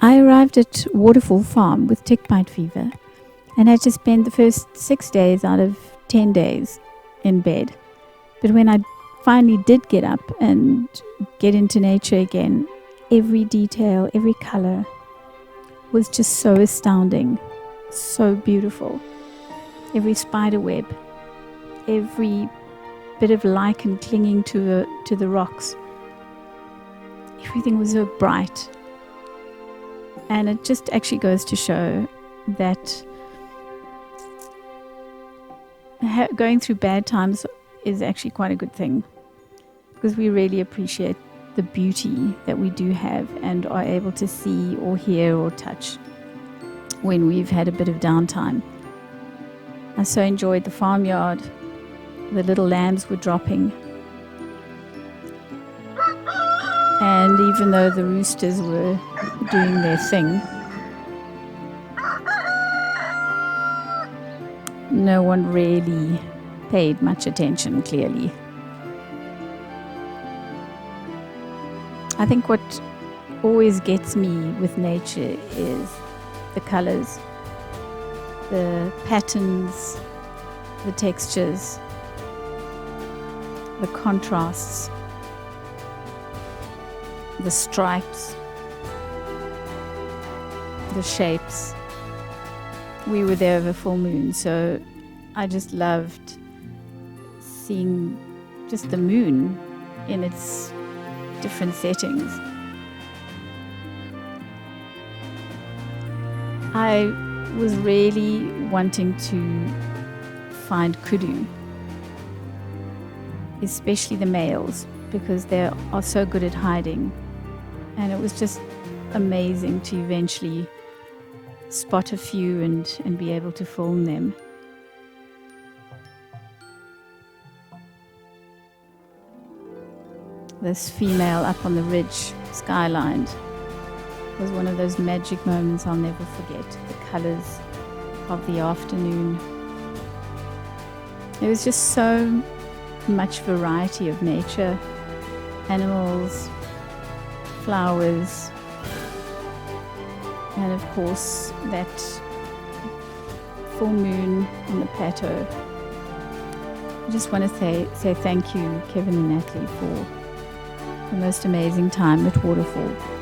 I arrived at Waterfall Farm with tick bite fever and had to spend the first 6 days out of 10 days in bed. But when I finally did get up and get into nature again, every detail, every color was just so astounding, so beautiful. Every spider web, every bit of lichen clinging to the rocks, everything was so bright. And it just actually goes to show that going through bad times is actually quite a good thing, because we really appreciate the beauty that we do have and are able to see or hear or touch when we've had a bit of downtime. I so enjoyed the farmyard. The little lambs were dropping. And even though the roosters were doing their thing, no one really paid much attention, clearly. I think what always gets me with nature is the colors, the patterns, the textures, the contrasts, the stripes, the shapes. We were there over full moon, so I just loved seeing just the moon in its different settings. I was really wanting to find kudu, especially the males, because they are so good at hiding. And it was just amazing to eventually spot a few and be able to film them. This female up on the ridge, skylined, was one of those magic moments I'll never forget. The colors of the afternoon. There was just so much variety of nature, animals, flowers, and of course that full moon on the plateau. I just want to say thank you, Kevin and Natalie, for the most amazing time at Waterfall.